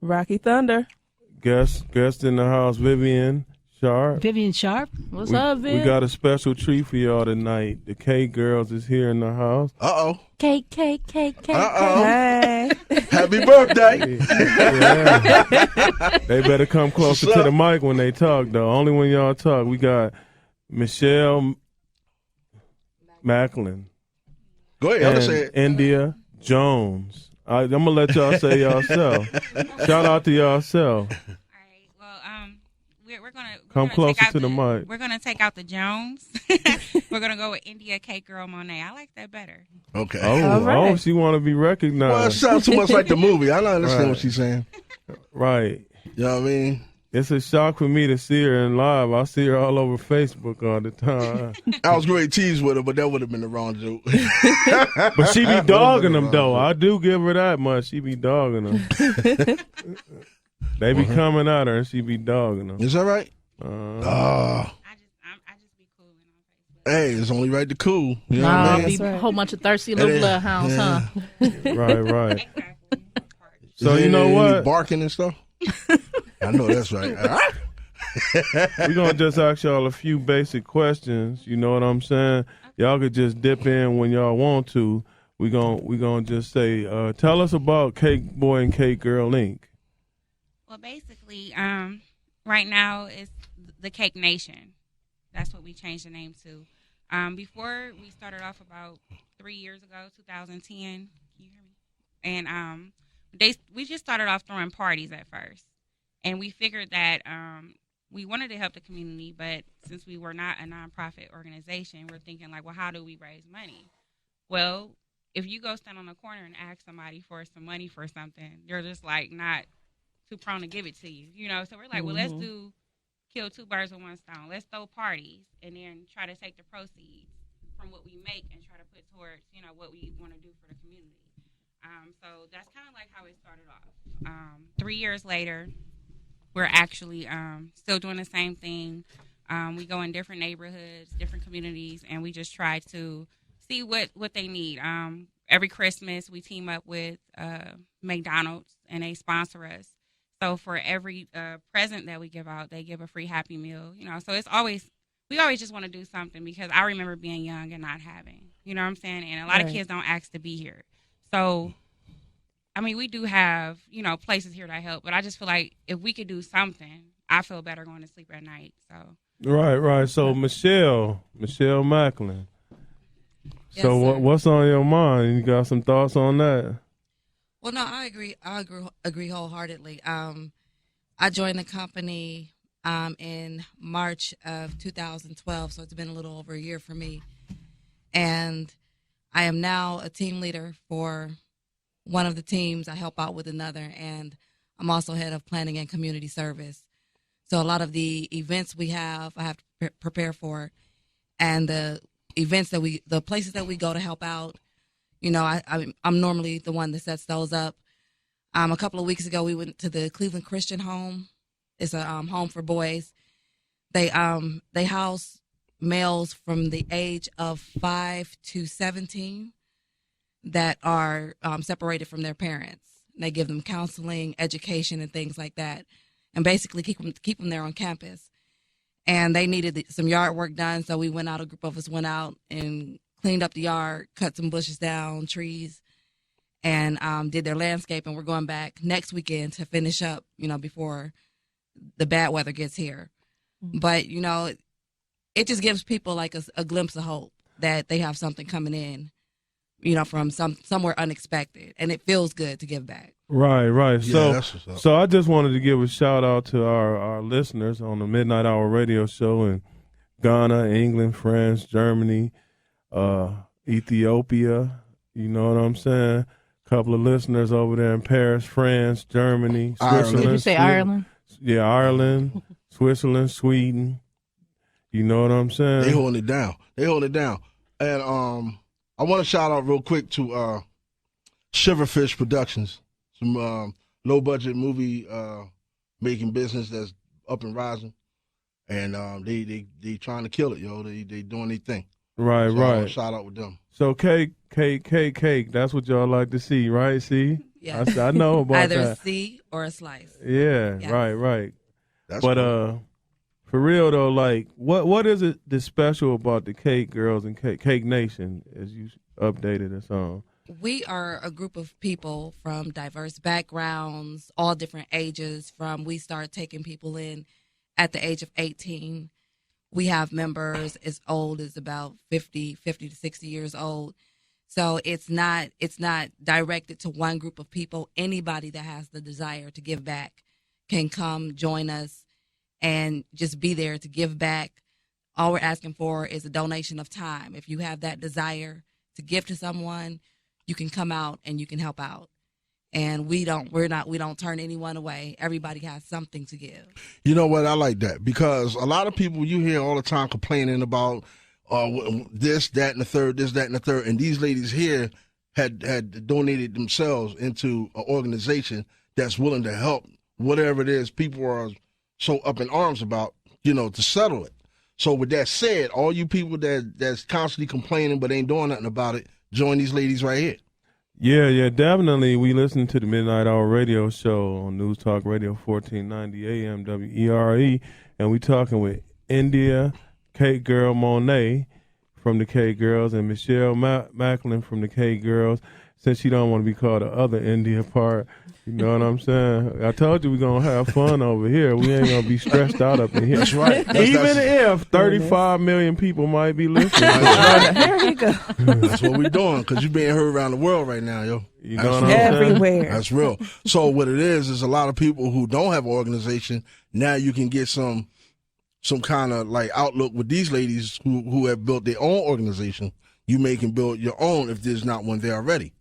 Rocky Thunder. Guest in the house, Vivian Sharp. Vivian Sharp. What's up, Viv? We got a special treat for y'all tonight. The Cake Girls is here in the house. Uh-oh. Cake. Uh-oh. Hey. Happy birthday. Yeah. They better come closer to the mic when they talk, though. Only when y'all talk. We got Michelle Macklin. Go ahead, and say it. India Jones. I'm going to let y'all say yourself. Shout out to yourself. All right. Well, we're gonna Come closer to the mic. mic. We're gonna take out the Jones. We're gonna go with India Cake Girl Monet. I like that better. Okay. Oh, she want to be recognized. Well, it sounds too much like the movie. I don't understand what she's saying. Right. You know what I mean? It's a shock for me to see her in live. I see her all over Facebook all the time. I was going to tease with her, but that would have been the wrong joke. But she be dogging them, though. I do give her that much. She be dogging them. They be coming at her, and she be dogging them. Is that right? I just be cool on Facebook. Hey, it's only right to cool. You know Nah, what I mean? be a whole bunch of thirsty little bloodhounds, huh? Right. Exactly. So you know Any what? barking and stuff? I know that's right. We're going to just ask y'all a few basic questions. You know what I'm saying? Y'all could just dip in when y'all want to. We're gonna just say, tell us about Cake Boy and Cake Girl Inc. Well, basically, right now it's the Cake Nation. That's what we changed the name to. Before we started off about 3 years ago, 2010. Can you hear me? And we just started off throwing parties at first, and we figured that we wanted to help the community, but since we were not a nonprofit organization, we're thinking like, well, how do we raise money? Well, if you go stand on the corner and ask somebody for some money for something, they're just like not too prone to give it to you, you know. So we're like, well, let's kill two birds with one stone. Let's throw parties and then try to take the proceeds from what we make and try to put towards, you know, what we want to do for the community. So that's kind of like how it started off. 3 years later, we're actually still doing the same thing. We go in different neighborhoods, different communities, and we just try to see what they need. Every Christmas, we team up with McDonald's, and they sponsor us. So for every present that we give out, they give a free Happy Meal. You know, so we always just want to do something because I remember being young and not having. You know what I'm saying? And a lot of kids don't ask to be here. So, I mean, we do have, you know, places here that help, but I just feel like if we could do something, I feel better going to sleep at night. So. Right. So Michelle Macklin. Yes, So sir. what's on your mind? You got some thoughts on that? Well, no, I agree wholeheartedly. I joined the company in March of 2012, so it's been a little over a year for me. And I am now a team leader for one of the teams. I help out with another, and I'm also head of planning and community service. So a lot of the events we have, I have to prepare for, and the events the places that we go to help out. You know, I'm normally the one that sets those up. A couple of weeks ago, we went to the Cleveland Christian Home. It's a home for boys. They house males from the age of 5 to 17 that are separated from their parents. They give them counseling, education, and things like that, and basically keep them there on campus. And they needed some yard work done, so a group of us went out and cleaned up the yard, cut some bushes down, trees, and did their landscape. And we're going back next weekend to finish up, you know, before the bad weather gets here. But, you know, it just gives people like a glimpse of hope that they have something coming in, you know, from somewhere unexpected. And it feels good to give back. Right. Yeah, that's what's up. So I just wanted to give a shout out to our listeners on the Midnight Hour radio show in Ghana, England, France, Germany, Ethiopia. You know what I'm saying? A couple of listeners over there in Paris, France, Germany, Switzerland. Did you say Ireland? Yeah, Ireland, Switzerland, Sweden. You know what I'm saying? They holding it down. And I want to shout out real quick to Shiverfish Productions, some low budget movie making business that's up and rising, and they trying to kill it, yo. They doing their thing. Right. Shout out with them. So cake. That's what y'all like to see, right? See? Yeah. I know about Either a that. C or a slice. Yeah, Yes. right. That's But cool. for real though, like what is it that's special about the Cake Girls and Cake Nation as you updated us on? We are a group of people from diverse backgrounds, all different ages. We start taking people in at the age of 18. We have members as old as about 50 to 60 years old. So it's not directed to one group of people. Anybody that has the desire to give back can come join us and just be there to give back. All we're asking for is a donation of time. If you have that desire to give to someone, you can come out and you can help out. And we don't turn anyone away. Everybody has something to give. You know what? I like that because a lot of people you hear all the time complaining about this, that, and the third, and these ladies here had donated themselves into an organization that's willing to help whatever it is people are so up in arms about, to settle it. So with that said, all you people that's constantly complaining but ain't doing nothing about it, join these ladies right here. Yeah, definitely. We listen to the Midnight Hour radio show on News Talk Radio 1490 AM WERE, and we talking with India Cake Girl Monet from the Cake Girls and Michelle Macklin from the Cake Girls. Since she don't want to be called the other India part, you know what I'm saying? I told you we're going to have fun over here. We ain't going to be stressed out up in here. That's right. Even if 35 million people might be listening. There you go. That's what we're doing because you're being heard around the world right now, yo. You know what I'm That's saying? Everywhere. That's real. So what it is a lot of people who don't have an organization. Now you can get some kind of like outlook with these ladies who have built their own organization. You may can build your own if there's not one there already.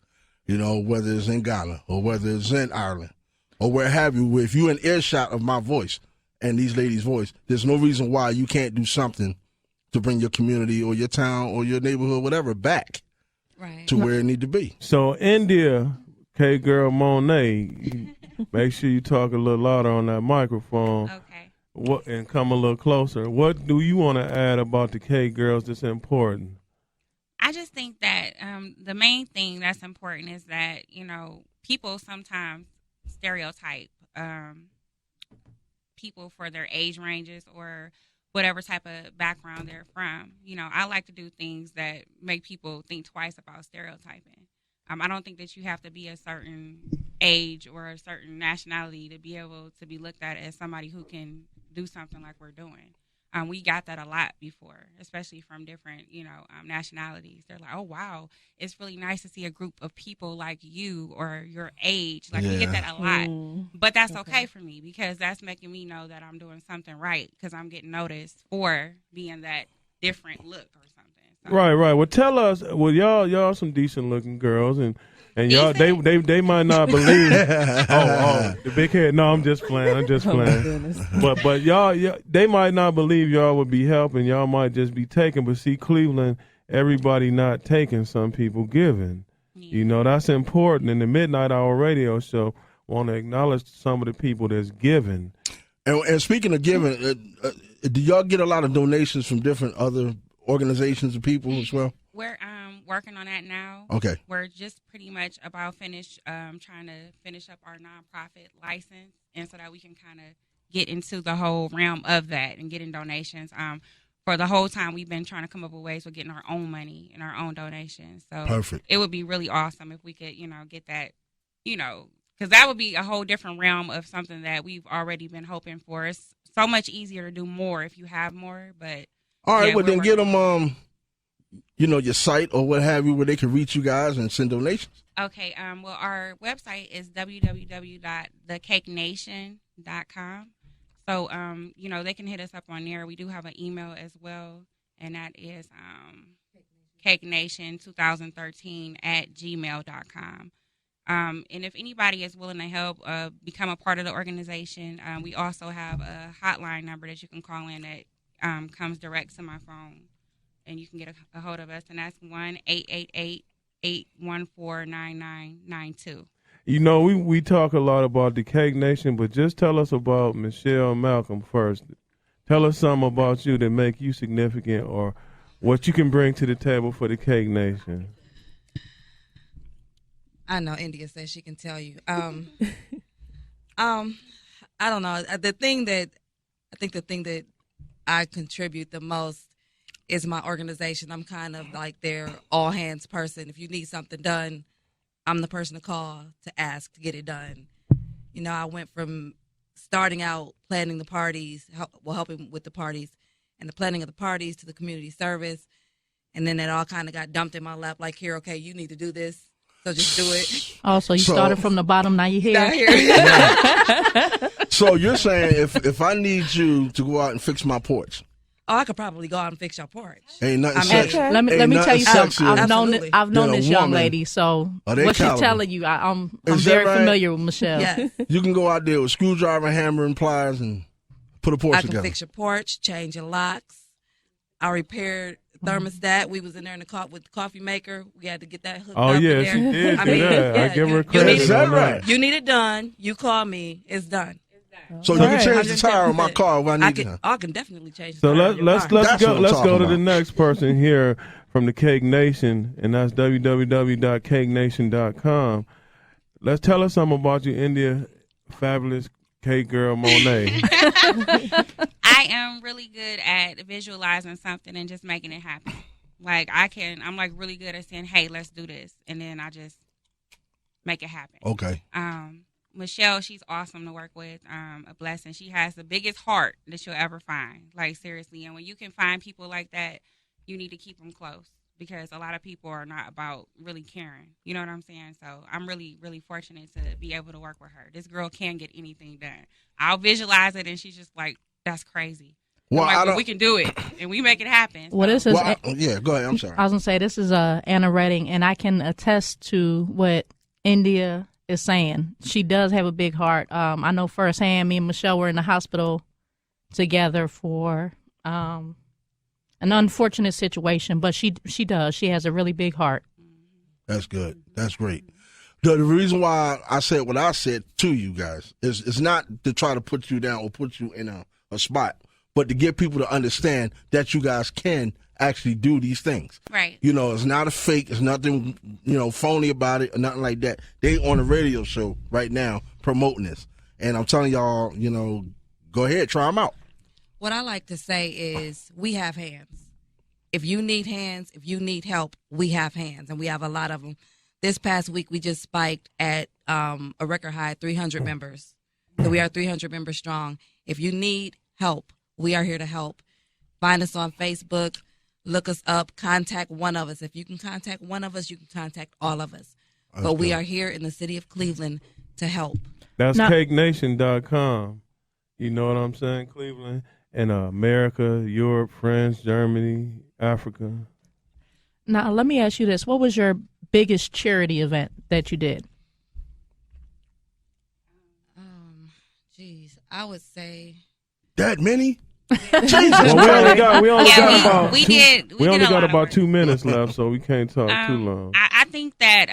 Whether it's in Ghana or whether it's in Ireland or where have you. If you're in earshot of my voice and these ladies' voice, there's no reason why you can't do something to bring your community or your town or your neighborhood, whatever, back to where it need to be. So, India, Cake Girl Monet, make sure you talk a little louder on that microphone. Okay. And come a little closer. What do you want to add about the Cake Girls that's important? I just think that the main thing that's important is that, people sometimes stereotype people for their age ranges or whatever type of background they're from. I like to do things that make people think twice about stereotyping. I don't think that you have to be a certain age or a certain nationality to be able to be looked at as somebody who can do something like we're doing. We got that a lot before, especially from different, nationalities. They're like, oh, wow, it's really nice to see a group of people like you or your age. Like, we get that a lot. But that's okay for me because that's making me know that I'm doing something right because I'm getting noticed for being that different look or something. So. Right. Well, tell us, y'all some decent looking girls and y'all, they might not believe. The big head. No, I'm just playing. But y'all, they might not believe y'all would be helping. Y'all might just be taking. But see, Cleveland, everybody not taking. Some people giving. Yeah. That's important. In the Midnight Hour radio show, want to acknowledge some of the people that's giving. And speaking of giving, do y'all get a lot of donations from different other organizations and people as well? We're working on that now. Okay. We're just pretty much about trying to finish up our nonprofit license, and so that we can kind of get into the whole realm of that and getting donations. For the whole time, we've been trying to come up with ways of getting our own money and our own donations. So perfect. It would be really awesome if we could, get that, because that would be a whole different realm of something that we've already been hoping for. It's so much easier to do more if you have more, but. All right, well, then get them, your site or what have you, where they can reach you guys and send donations. Okay, well, our website is www.thecakenation.com. So, they can hit us up on there. We do have an email as well, and that is cakenation2013@gmail.com. And if anybody is willing to help become a part of the organization, we also have a hotline number that you can call in that comes direct to my phone, and you can get a hold of us, and that's 1-888-814-9992. We talk a lot about the Cake Nation, but just tell us about Michelle Malcolm first. Tell us something about you that make you significant or what you can bring to the table for the Cake Nation. I know India says she can tell you. I don't know. The thing that I contribute the most is my organization. I'm kind of like their all hands person. If you need something done, I'm the person to call to ask to get it done. You know, I went from starting out planning the parties, helping with the parties, and the planning of the parties to the community service, and then it all kind of got dumped in my lap. Like, here, okay, you need to do this, so just do it. Oh, so you started from the bottom, now you're Down here. here. So you're saying if I need you to go out and fix my porch, Oh, I could probably go out and fix your porch. ain't nothing I mean, sexy. okay. Let me Ain't tell you nothing something. sexier I've known Absolutely. I've known than a this young woman. lady, so Oh, they what she's caliber. telling you, I'm Is that very right? familiar with Michelle. Yes. You can go out there with screwdriver, hammer, and pliers and put a porch I can together. fix your porch, change your locks. I repaired thermostat. We was in there with the coffee maker. We had to get that hooked Oh up in yeah, there. she did I do mean, that. I yeah, give her you credit need Is it. that on right? You need it done. You call me. It's done. So you can Alright. change the tire on my car if I need to. I can definitely change. So the tire on your let's car. That's what I'm let's go talking to the about. next person here from the Cake Nation, and that's www.cakenation.com. Let's tell us something about you, India, fabulous cake girl Monet. I am really good at visualizing something and just making it happen. Like I'm like really good at saying, "Hey, let's do this," and then I just make it happen. Okay. Michelle, she's awesome to work with. A blessing. She has the biggest heart that you'll ever find. Like, seriously. And when you can find people like that, you need to keep them close, because a lot of people are not about really caring. You know what I'm saying? So I'm really, really fortunate to be able to work with her. This girl can get anything done. I'll visualize it, and she's just like, "That's crazy." Well, I'm like, I "Well, don't. we can do it, and we make it happen." Well, So- this is. Well, yeah, go ahead. I'm sorry. I was gonna say this is Anna Redding, and I can attest to what India is saying. She does have a big heart. I know firsthand. Me and Michelle were in the hospital together for an unfortunate situation, but she does. She has a really big heart. That's good. That's great. The reason why I said what I said to you guys is not to try to put you down or put you in a spot, but to get people to understand that you guys can actually do these things. Right. You know, it's not a fake. It's nothing, phony about it or nothing like that. They on a radio show right now promoting this. And I'm telling y'all, go ahead, try them out. What I like to say is we have hands. If you need hands, if you need help, we have hands, and we have a lot of them. This past week, we just spiked at a record high, 300 members. So we are 300 members strong. If you need help, we are here to help. Find us on Facebook. Look us up. Contact one of us. If you can contact one of us, you can contact all of us. But we are here in the city of Cleveland to help. That's Now- cakenation.com. You know what I'm saying, Cleveland? And America, Europe, France, Germany, Africa. Now, let me ask you this: what was your biggest charity event that you did? Geez, I would say That many? Well, we only got about we two, did. we only did a got lot of about work. 2 minutes left, so we can't talk too long. I think that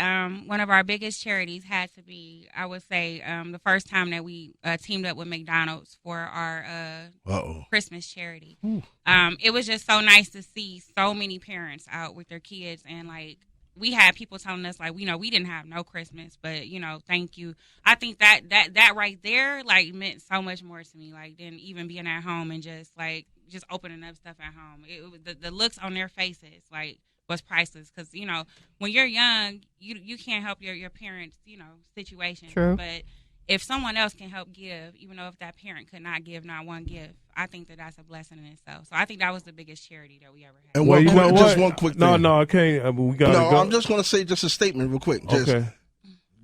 one of our biggest charities had to be, I would say, the first time that we teamed up with McDonald's for our Christmas charity. It was just so nice to see so many parents out with their kids, and like we had people telling us like, we didn't have no Christmas, but thank you. I think that right there like meant so much more to me, like than even being at home and just opening up stuff at home. It was the looks on their faces like was priceless, because when you're young, you can't help your parents situation. True. But if someone else can help give, even though if that parent could not give not one gift, I think that's a blessing in itself. So I think that was the biggest charity that we ever had. And Well, you know just what? one quick thing. No, I can't. We got to No, go. I'm just going to say just a statement real quick. Just, Okay.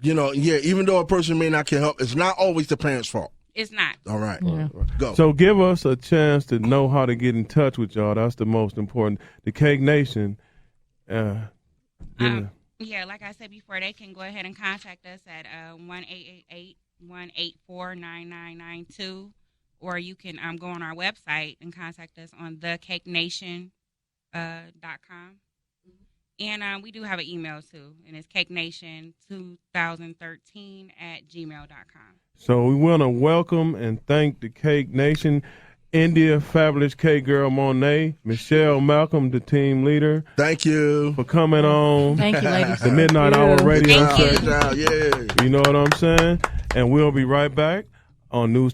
even though a person may not can help, it's not always the parent's fault. It's not. All right. Yeah. Go. So give us a chance to know how to get in touch with y'all. That's the most important. The Cake Nation. Yeah, like I said before, they can go ahead and contact us at 1-888-184-9992, or you can go on our website and contact us on thecakenation.com. And we do have an email too, and it's cakenation2013@gmail.com. So we want to welcome and thank the Cake Nation. India, Fabulous K Girl Monet, Michelle Malcolm, the team leader, Thank you. for coming on Thank you, ladies. the Midnight Hour radio Thank you. session. Yeah. You know what I'm saying? And we'll be right back on News Talk.